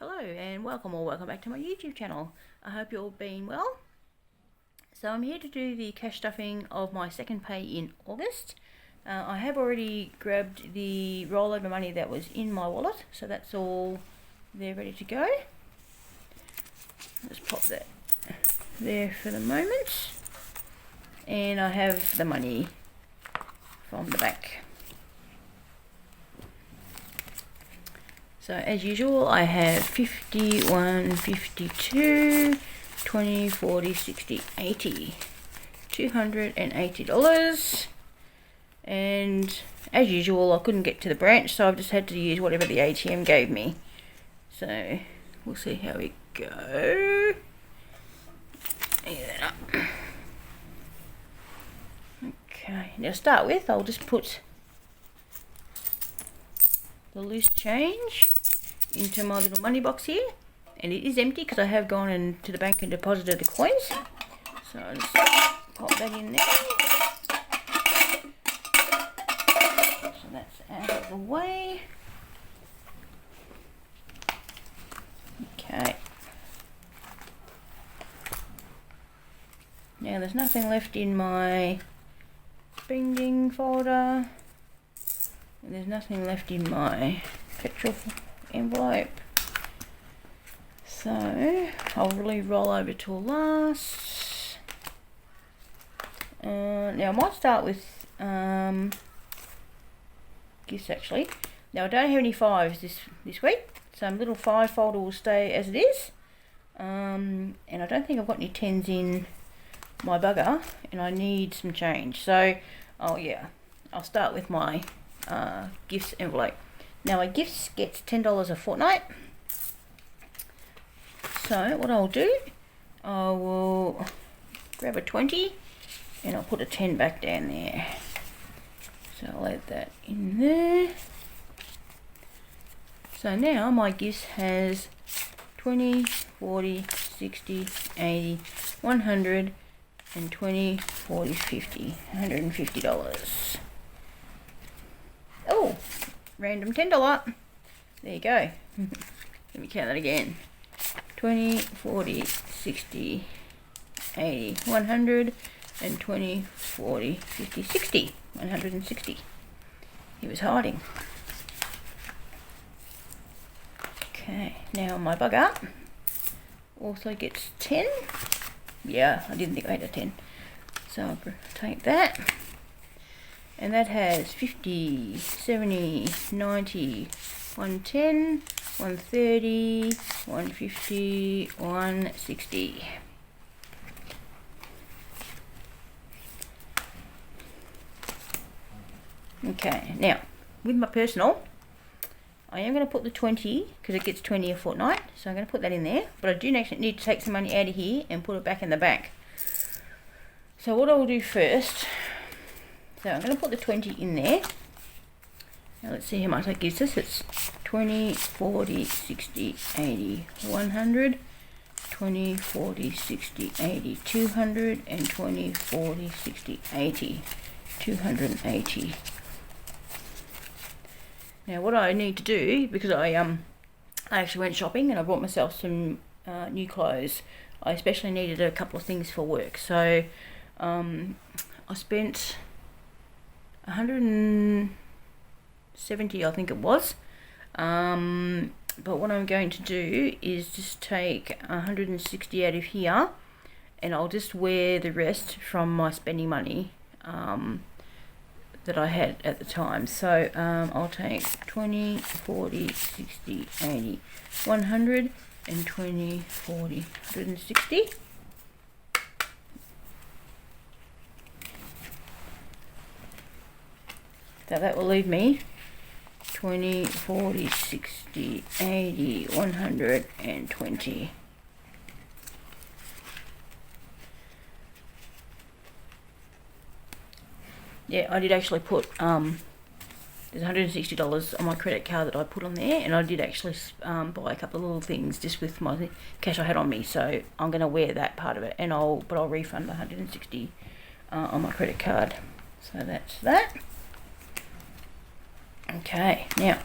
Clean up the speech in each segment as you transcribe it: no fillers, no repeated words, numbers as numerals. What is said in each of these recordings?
Hello and welcome back to my YouTube channel. I hope you're all been well. So I'm here to do the cash stuffing of my second pay in August. I have already grabbed the rollover money that was in my wallet, so that's all there ready to go. Just pop that there for the moment. And I have the money from the bank. So as usual, I have 51, 52, 20, 40, 60, 80, $280. And as usual, I couldn't get to the branch, so I've just had to use whatever the ATM gave me. So we'll see how we go. Okay, now to start with, I'll just put the loose change into my little money box here, and it is empty because I have gone into the bank and deposited the coins. So I'll just pop that in there. So that's out of the way. Okay. Now there's nothing left in my spending folder. And there's nothing left in my petrol envelope. So I'll really roll over to last. Now I might start with gifts actually. Now I don't have any fives this week, so my little five folder will stay as it is. And I don't think I've got any tens in my bugger, and I need some change. So I'll start with my gifts envelope. Now my gifts gets $10 a fortnight. So what I'll do, I will grab a 20 and I'll put a 10 back down there. So I'll add that in there. So now my gifts has 20, 40, 60, 80, 100 and 20, 40, 50, $150. Oh, random $10. There you go. Let me count that again. 20, 40, 60, 80, 100, and 20, 40, 50, 60. 160. He was hiding. Okay, now my bugger also gets 10. Yeah, I didn't think I had a 10. So I'll take that. And that has 50, 70, 90, 110, 130, 150, 160. Okay, now with my personal, I am going to put the 20 because it gets 20 a fortnight. So I'm going to put that in there. But I do actually need to take some money out of here and put it back in the bank. So what I will do first, so I'm going to put the 20 in there. Now let's see how much that gives us. It's 20, 40, 60, 80, 100, 20, 40, 60, 80, 200, and 20, 40, 60, 80, 280. Now what I need to do, because I actually went shopping and I bought myself some new clothes. I especially needed a couple of things for work. So I spent 170, I think it was. But what I'm going to do is just take 160 out of here, and I'll just wear the rest from my spending money that I had at the time. So I'll take 20, 40, 60, 80, 100, and 20, 40, 160. So that will leave me 20, 40, 60, 80, 100, and 20. Yeah, I did actually put, there's $160 on my credit card that I put on there, and I did actually buy a couple of little things just with my cash I had on me, so I'm going to wear that part of it, and I'll refund the 160 on my credit card. So that's that. Okay, now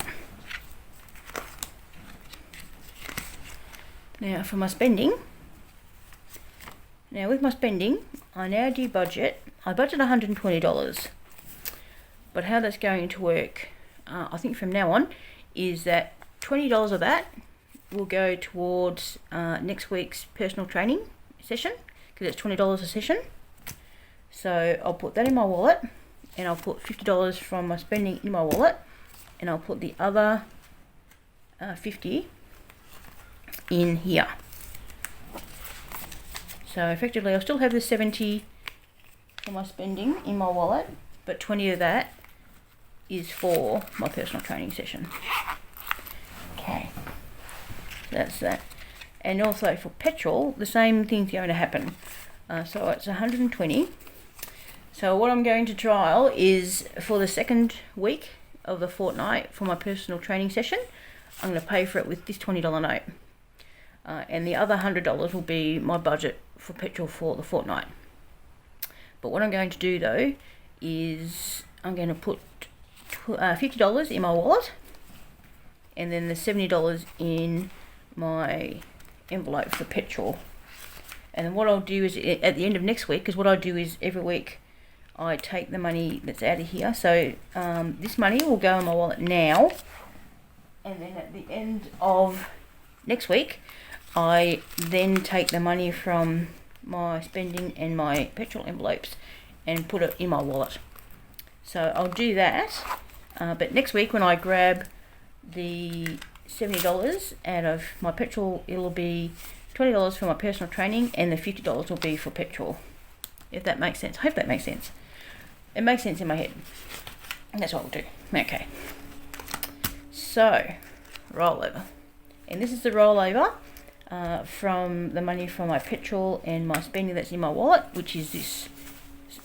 Now for my spending. Now with my spending, I now do budget. I budget $120. But how that's going to work, I think from now on, is that $20 of that will go towards next week's personal training session, because it's $20 a session. So I'll put that in my wallet, and I'll put $50 from my spending in my wallet, and I'll put the other $50 in here. So effectively I'll still have the $70 for my spending in my wallet, but $20 of that is for my personal training session. Okay, that's that. And also for petrol, the same thing's going to happen. So it's 120. So what I'm going to trial is for the second week of the fortnight for my personal training session, I'm going to pay for it with this $20 note. And the other $100 will be my budget for petrol for the fortnight. But what I'm going to do though is I'm going to put $50 in my wallet, and then the $70 in my envelope for petrol. And then what I'll do is at the end of next week, because what I do is every week I take the money that's out of here. So this money will go in my wallet now, and then at the end of next week I then take the money from my spending and my petrol envelopes and put it in my wallet. So I'll do that, but next week when I grab the $70 out of my petrol, it'll be $20 for my personal training, and the $50 will be for petrol. If that makes sense. I hope that makes sense. It makes sense in my head. And that's what we'll do. Okay. So, rollover. And this is the rollover from the money from my petrol and my spending that's in my wallet, which is this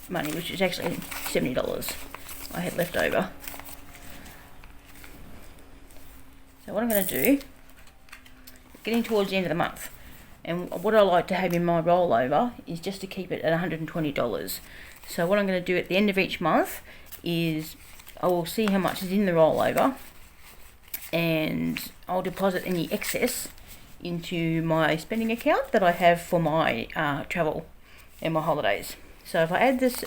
money, which is actually $70 I had left over. So what I'm going to do, getting towards the end of the month, and what I like to have in my rollover is just to keep it at $120. So what I'm going to do at the end of each month is I will see how much is in the rollover, and I'll deposit any excess into my spending account that I have for my travel and my holidays. So if I add this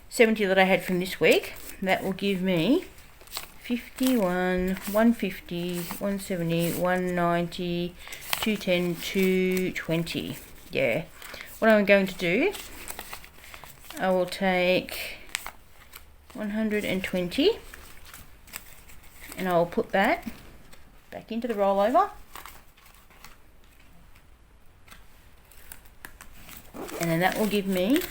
70 that I had from this week, that will give me 51, 150, 170, 190, 210, 220. Yeah. What I'm going to do, I will take 120 and I'll put that back into the rollover. And then that will give me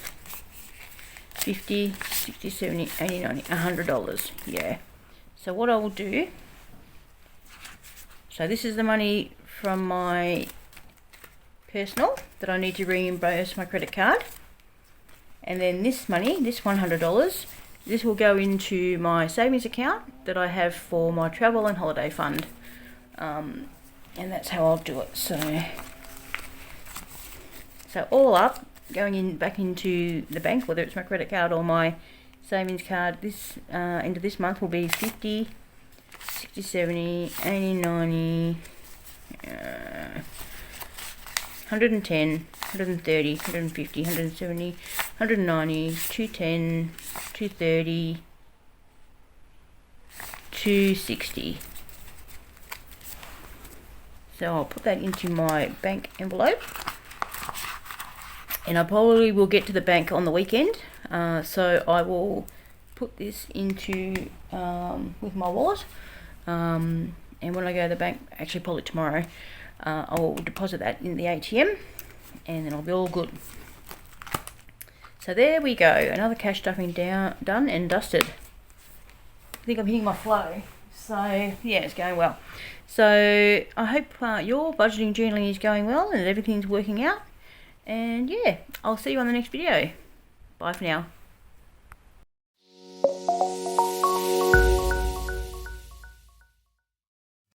50, 60, 70, 80, 90, $100. Yeah. So what I will do, so this is the money from my personal that I need to reimburse my credit card. And then this money, this $100, this will go into my savings account that I have for my travel and holiday fund. And that's how I'll do it. So all up, going in back into the bank, whether it's my credit card or my savings card, this end of this month will be 50, 60, 70, 80, 90, 110, 130, 150, 170, 190, 210, 230, 260. So I'll put that into my bank envelope. And I probably will get to the bank on the weekend, so I will put this into with my wallet, and when I go to the bank, actually probably tomorrow, I will deposit that in the ATM, and then I'll be all good. So there we go, another cash stuffing done and dusted. I think I'm hitting my flow, so yeah, it's going well. So I hope your budgeting journaling is going well and everything's working out. And yeah, I'll see you on the next video. Bye for now.